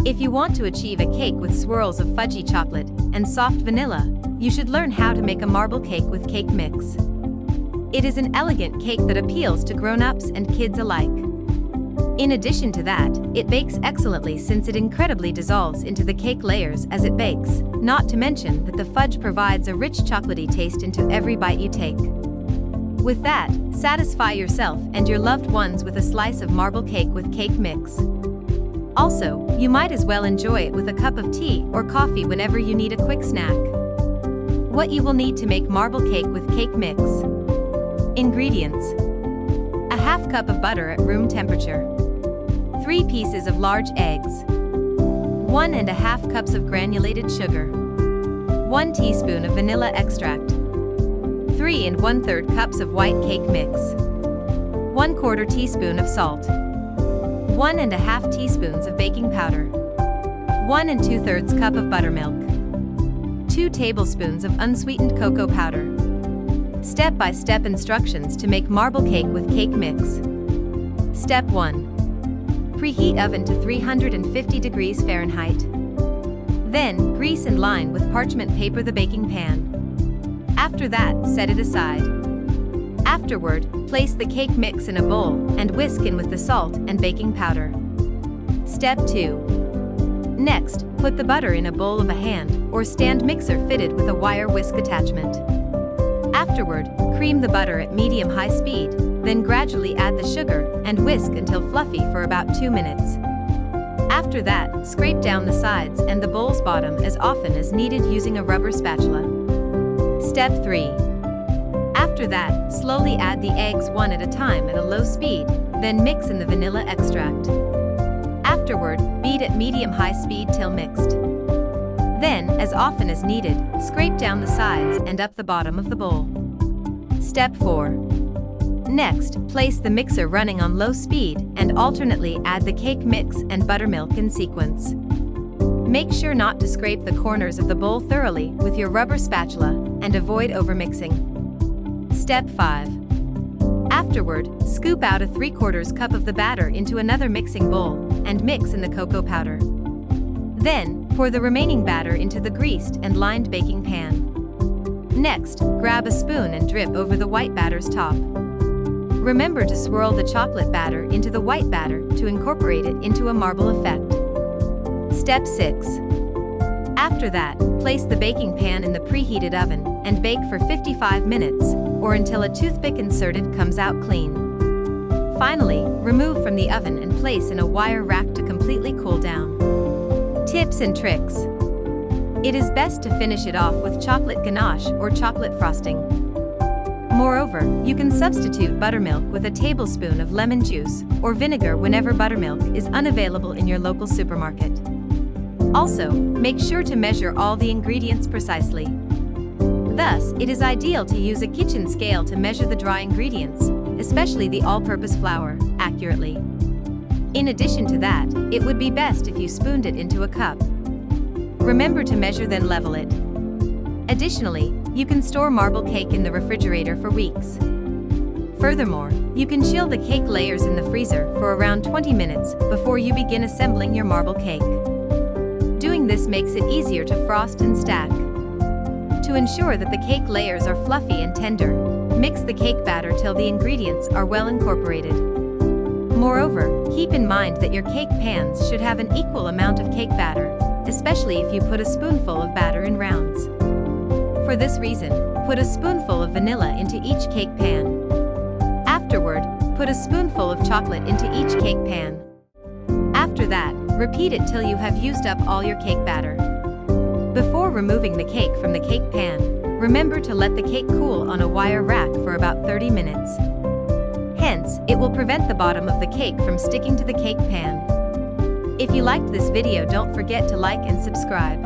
If you want to achieve a cake with swirls of fudgy chocolate and soft vanilla, you should learn how to make a marble cake with cake mix. It is an elegant cake that appeals to grown-ups and kids alike. In addition to that, it bakes excellently since it incredibly dissolves into the cake layers as it bakes, not to mention that the fudge provides a rich chocolatey taste into every bite you take. With that, satisfy yourself and your loved ones with a slice of marble cake with cake mix. Also, you might as well enjoy it with a cup of tea or coffee whenever you need a quick snack. What you will need to make marble cake with cake mix. Ingredients: a half cup of butter at room temperature, 3 pieces of large eggs, 1½ cups of granulated sugar, 1 teaspoon of vanilla extract, 3 1/3 cups of white cake mix, 1/4 teaspoon of salt, 1½ teaspoons of baking powder, 1 2/3 cup of buttermilk, 2 tablespoons of unsweetened cocoa powder. Step-by-step instructions to make marble cake with cake mix. Step 1. Preheat oven to 350 degrees Fahrenheit. Then, grease and line with parchment paper the baking pan. After that, set it aside. Afterward, place the cake mix in a bowl and whisk in with the salt and baking powder. Step 2. Next, put the butter in a bowl of a hand or stand mixer fitted with a wire whisk attachment. Afterward, cream the butter at medium-high speed, then gradually add the sugar and whisk until fluffy for about 2 minutes. After that, scrape down the sides and the bowl's bottom as often as needed using a rubber spatula. Step 3. After that, slowly add the eggs one at a time at a low speed, then mix in the vanilla extract. Afterward, beat at medium-high speed till mixed. Then, as often as needed, scrape down the sides and up the bottom of the bowl. Step 4. Next, place the mixer running on low speed and alternately add the cake mix and buttermilk in sequence. Make sure not to scrape the corners of the bowl thoroughly with your rubber spatula and avoid overmixing. Step 5. Afterward, scoop out a 3/4 cup of the batter into another mixing bowl and mix in the cocoa powder. Then, pour the remaining batter into the greased and lined baking pan. Next, grab a spoon and drip over the white batter's top. Remember to swirl the chocolate batter into the white batter to incorporate it into a marble effect. Step 6. After that, place the baking pan in the preheated oven and bake for 55 minutes, or until a toothpick inserted comes out clean. Finally, remove from the oven and place in a wire rack to completely cool down. Tips and tricks. It is best to finish it off with chocolate ganache or chocolate frosting. Moreover, you can substitute buttermilk with a tablespoon of lemon juice or vinegar whenever buttermilk is unavailable in your local supermarket. Also, make sure to measure all the ingredients precisely. Thus, it is ideal to use a kitchen scale to measure the dry ingredients, especially the all-purpose flour, accurately. In addition to that, it would be best if you spooned it into a cup. Remember to measure then level it. Additionally, you can store marble cake in the refrigerator for weeks. Furthermore, you can chill the cake layers in the freezer for around 20 minutes before you begin assembling your marble cake. Doing this makes it easier to frost and stack. To ensure that the cake layers are fluffy and tender, mix the cake batter till the ingredients are well incorporated. Moreover, keep in mind that your cake pans should have an equal amount of cake batter, especially if you put a spoonful of batter in rounds. For this reason, put a spoonful of vanilla into each cake pan. Afterward, put a spoonful of chocolate into each cake pan. After that, repeat it till you have used up all your cake batter. Before removing the cake from the cake pan, remember to let the cake cool on a wire rack for about 30 minutes. Hence, it will prevent the bottom of the cake from sticking to the cake pan. If you liked this video, don't forget to like and subscribe.